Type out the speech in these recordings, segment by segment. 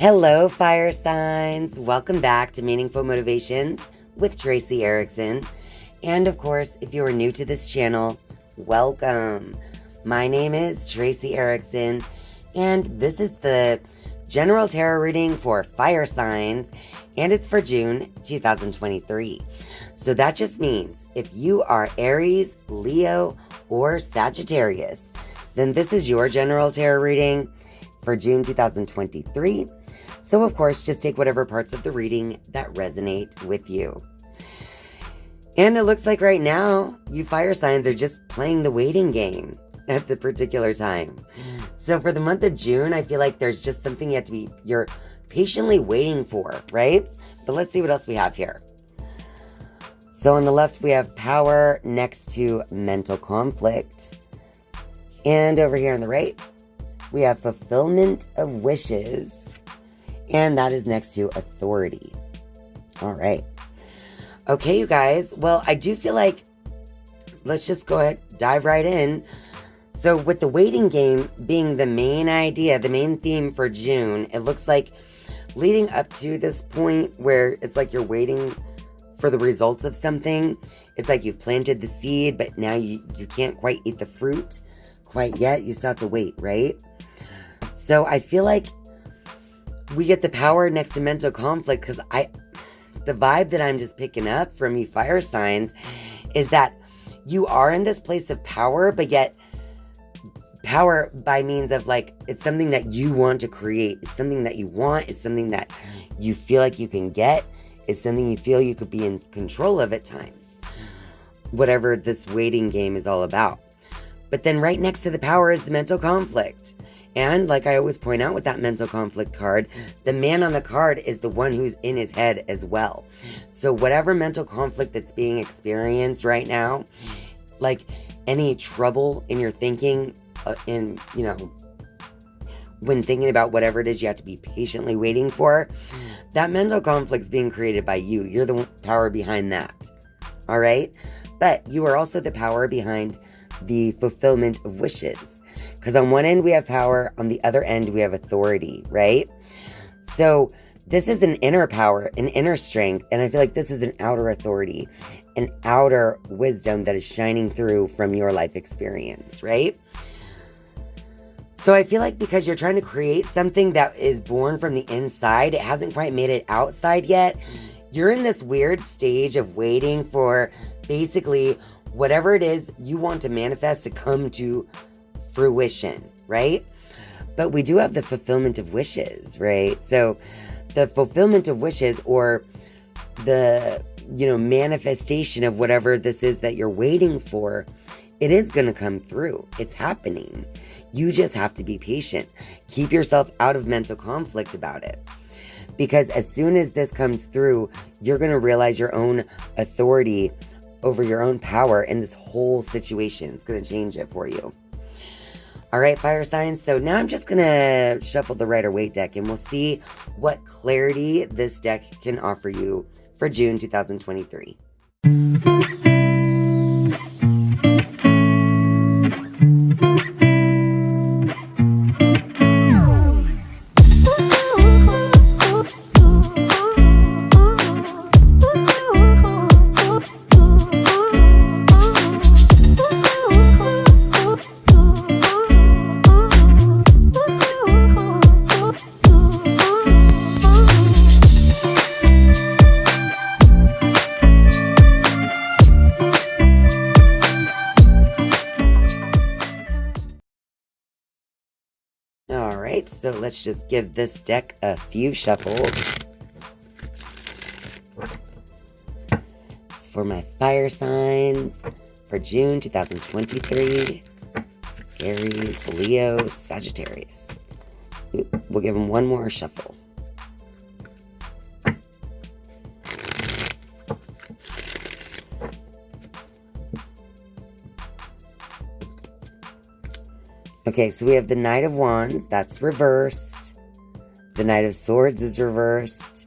Hello, fire signs. Welcome back to Meaningful Motivations with Tracey Erickson. And of course, if you are new to this channel, welcome. My name is Tracey Erickson, and this is the general tarot reading for fire signs, and it's for June 2023. So that just means if you are Aries, Leo, or Sagittarius, then this is your general tarot reading for June 2023. So of course, just take whatever parts of the reading that resonate with you. And it looks like right now, you fire signs are just playing the waiting game at the particular time. So for the month of June, I feel like there's just something you're patiently waiting for, right? But let's see what else we have here. So on the left, we have power next to mental conflict. And over here on the right, we have fulfillment of wishes. And that is next to authority. All right. Okay, you guys. Well, I do feel like let's just go ahead, dive right in. So with the waiting game being the main idea, the main theme for June, it looks like leading up to this point where it's like you're waiting for the results of something. It's like you've planted the seed, but now you can't quite eat the fruit quite yet. You still have to wait, right? So I feel like we get the power next to mental conflict because the vibe that I'm just picking up from you fire signs is that you are in this place of power, but yet power by means of like, it's something that you want to create. It's something that you want. It's something that you feel like you can get. It's something you feel you could be in control of at times. Whatever this waiting game is all about. But then right next to the power is the mental conflict. And like I always point out with that mental conflict card, the man on the card is the one who's in his head as well. So whatever mental conflict that's being experienced right now, like any trouble in your thinking, when thinking about whatever it is you have to be patiently waiting for, that mental conflict's being created by you. You're the power behind that. All right? But you are also the power behind the fulfillment of wishes. Because on one end we have power, on the other end we have authority, right? So this is an inner power, an inner strength, and I feel like this is an outer authority, an outer wisdom that is shining through from your life experience, right? So I feel like because you're trying to create something that is born from the inside, it hasn't quite made it outside yet. You're in this weird stage of waiting for basically whatever it is you want to manifest to come to fruition, right? But we do have the fulfillment of wishes, right? So the fulfillment of wishes, or the, manifestation of whatever this is that you're waiting for, it is going to come through. It's happening. You just have to be patient. Keep yourself out of mental conflict about it. Because as soon as this comes through, you're going to realize your own authority over your own power, and this whole situation is going to change it for you. All right, fire signs. So now I'm just going to shuffle the Rider-Waite deck, and we'll see what clarity this deck can offer you for June 2023. Alright, so let's just give this deck a few shuffles. It's for my fire signs for June 2023. Aries, Leo, Sagittarius. We'll give them one more shuffle. Okay, so we have the Knight of Wands. That's reversed. The Knight of Swords is reversed.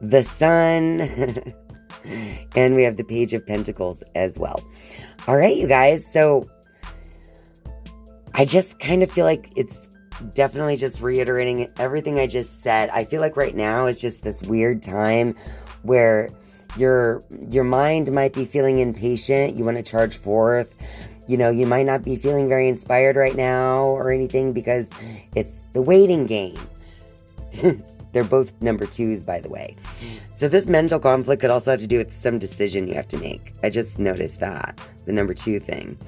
The Sun. And we have the Page of Pentacles as well. All right, you guys. So I just kind of feel like it's definitely just reiterating everything I just said. I feel like right now is just this weird time where your mind might be feeling impatient. You want to charge forth. You know, you might not be feeling very inspired right now or anything because it's the waiting game. They're both number 2s, by the way. So this mental conflict could also have to do with some decision you have to make. I just noticed that, the number 2 thing.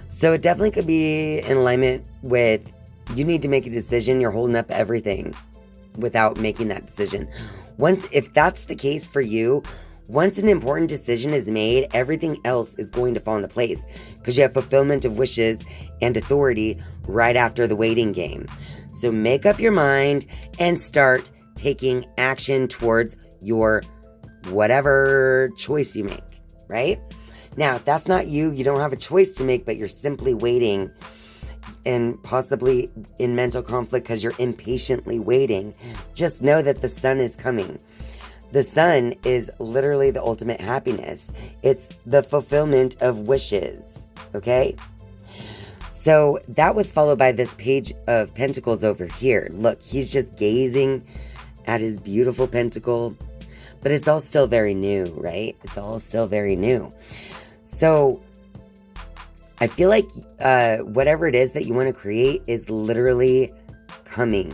So it definitely could be in alignment with you need to make a decision. You're holding up everything without making that decision. If that's the case for you, once an important decision is made, everything else is going to fall into place because you have fulfillment of wishes and authority right after the waiting game. So make up your mind and start taking action towards your whatever choice you make, right? Now, if that's not you, you don't have a choice to make, but you're simply waiting and possibly in mental conflict because you're impatiently waiting, just know that the sun is coming. The sun is literally the ultimate happiness. It's the fulfillment of wishes, okay? So that was followed by this page of pentacles over here. Look, he's just gazing at his beautiful pentacle, but it's all still very new, right? It's all still very new. So I feel like whatever it is that you want to create is literally coming.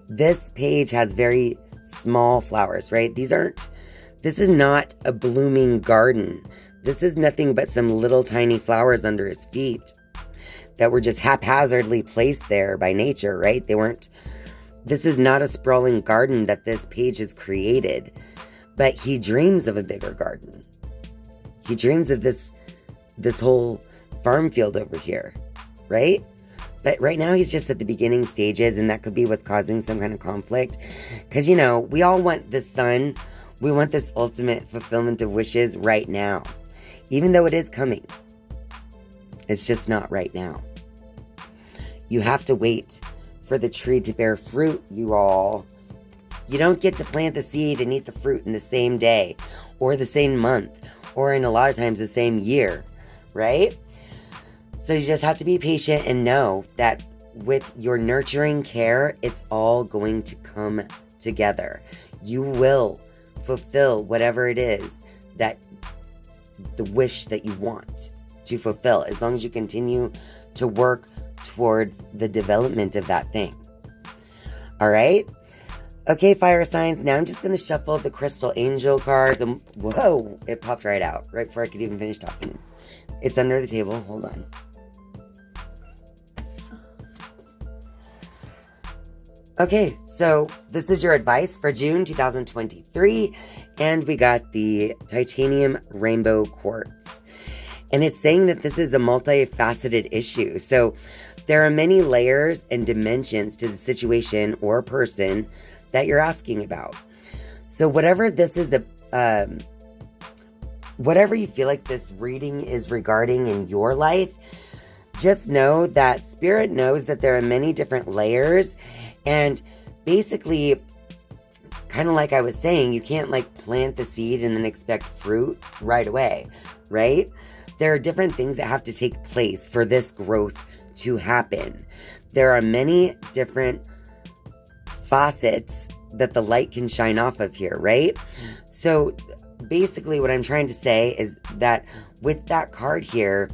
This page has very small flowers, right? This is not a blooming garden. This is nothing but some little tiny flowers under his feet that were just haphazardly placed there by nature, right? This is not a sprawling garden that this page has created, but he dreams of a bigger garden. He dreams of this whole farm field over here, right? But right now he's just at the beginning stages, and that could be what's causing some kind of conflict. Because, you know, we all want the sun. We want this ultimate fulfillment of wishes right now. Even though it is coming. It's just not right now. You have to wait for the tree to bear fruit, you all. You don't get to plant the seed and eat the fruit in the same day, or the same month, or in a lot of times the same year, right? So you just have to be patient and know that with your nurturing care, it's all going to come together. You will fulfill whatever it is that the wish that you want to fulfill, as long as you continue to work towards the development of that thing. All right? Okay, fire signs. Now I'm just going to shuffle the crystal angel cards. And whoa, it popped right out right before I could even finish talking. It's under the table. Hold on. Okay, so this is your advice for June 2023, and we got the titanium rainbow quartz. And it's saying that this is a multifaceted issue. So there are many layers and dimensions to the situation or person that you're asking about. So whatever this is, whatever you feel like this reading is regarding in your life, just know that Spirit knows that there are many different layers. And basically, kind of like I was saying, you can't like plant the seed and then expect fruit right away, right? There are different things that have to take place for this growth to happen. There are many different faucets that the light can shine off of here, right? So basically what I'm trying to say is that with that card here,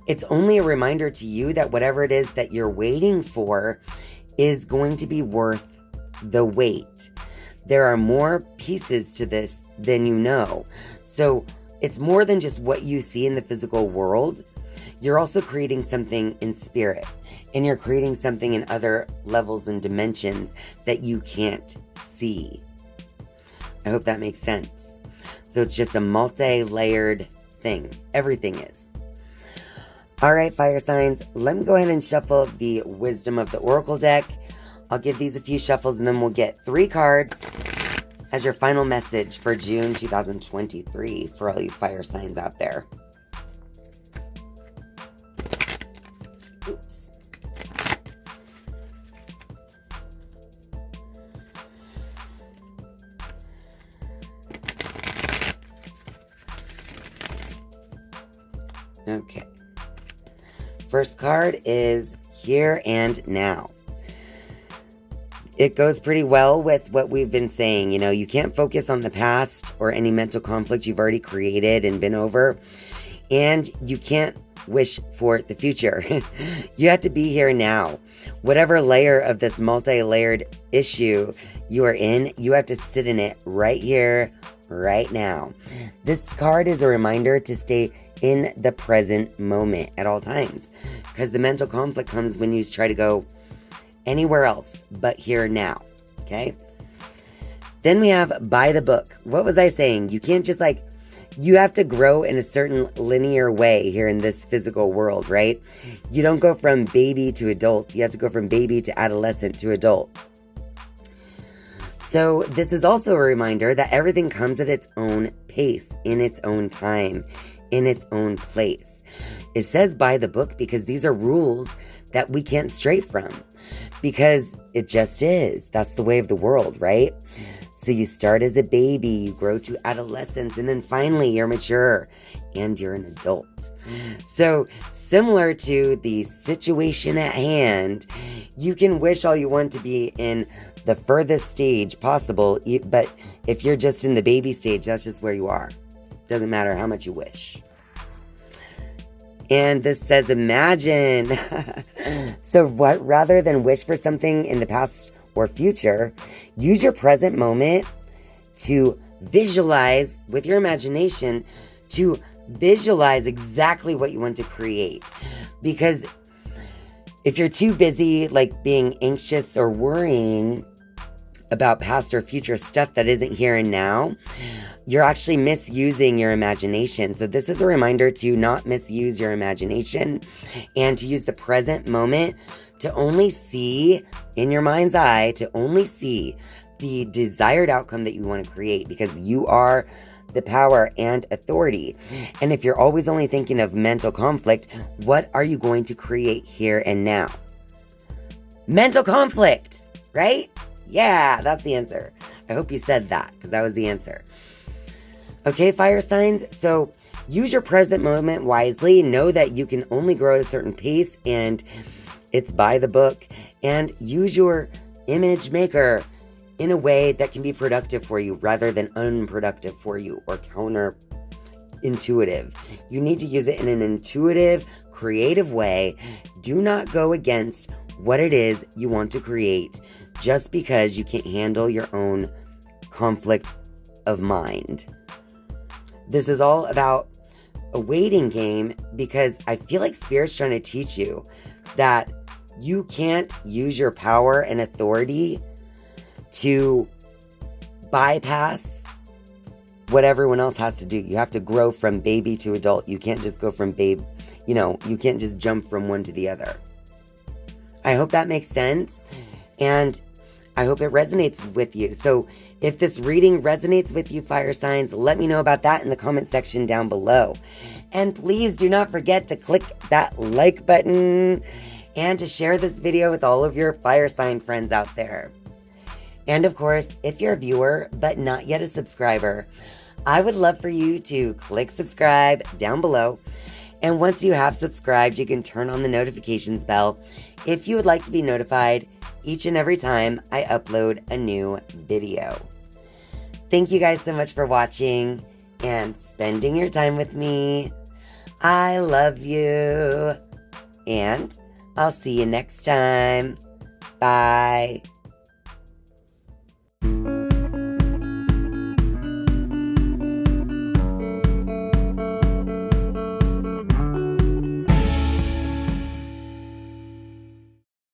it's only a reminder to you that whatever it is that you're waiting for is going to be worth the wait. There are more pieces to this than you know. So it's more than just what you see in the physical world. You're also creating something in spirit, and you're creating something in other levels and dimensions that you can't see. I hope that makes sense. So it's just a multi-layered thing. Everything is. All right, fire signs, let me go ahead and shuffle the Wisdom of the Oracle deck. I'll give these a few shuffles, and then we'll get 3 cards as your final message for June 2023 for all you fire signs out there. Oops. Okay. First card is Here and Now. it goes pretty well with what we've been saying. You know, you can't focus on the past or any mental conflict you've already created and been over. And you can't wish for the future. You have to be here now. Whatever layer of this multi-layered issue you are in, you have to sit in it right here, right now. This card is a reminder to stay in the present moment at all times, because the mental conflict comes when you try to go anywhere else but here now. Okay? Then we have by the book. What was I saying? You can't just you have to grow in a certain linear way here in this physical world, right? You don't go from baby to adult. You have to go from baby to adolescent to adult. So this is also a reminder that everything comes at its own pace, in its own time, in its own place. It says by the book because these are rules that we can't stray from, because it just is. That's the way of the world, right? So you start as a baby, you grow to adolescence, and then finally you're mature and you're an adult. So similar to the situation at hand, you can wish all you want to be in the furthest stage possible, but if you're just in the baby stage, that's just where you are. Doesn't matter how much you wish. And this says imagine. So what, rather than wish for something in the past or future, use your present moment to visualize with your imagination, to visualize exactly what you want to create. Because if you're too busy being anxious or worrying about past or future stuff that isn't here and now, you're actually misusing your imagination. So this is a reminder to not misuse your imagination and to use the present moment to only see, in your mind's eye, to only see the desired outcome that you want to create, because you are the power and authority. And if you're always only thinking of mental conflict, what are you going to create here and now? Mental conflict, right? Yeah, that's the answer. I hope you said that, because that was the answer. Okay, fire signs. So use your present moment wisely. Know that you can only grow at a certain pace, and it's by the book. And use your image maker in a way that can be productive for you rather than unproductive for you or counterintuitive. You need to use it in an intuitive, creative way. Do not go against what it is you want to create just because you can't handle your own conflict of mind. This is all about a waiting game, because I feel like Spirit's trying to teach you that you can't use your power and authority to bypass what everyone else has to do. You have to grow from baby to adult. You can't just go from you can't just jump from one to the other. I hope that makes sense, and I hope it resonates with you. So if this reading resonates with you, fire signs, let me know about that in the comment section down below. And please do not forget to click that like button and to share this video with all of your fire sign friends out there. And of course, if you're a viewer but not yet a subscriber, I would love for you to click subscribe down below. And once you have subscribed, you can turn on the notifications bell if you would like to be notified each and every time I upload a new video. Thank you guys so much for watching and spending your time with me. I love you. And I'll see you next time. Bye.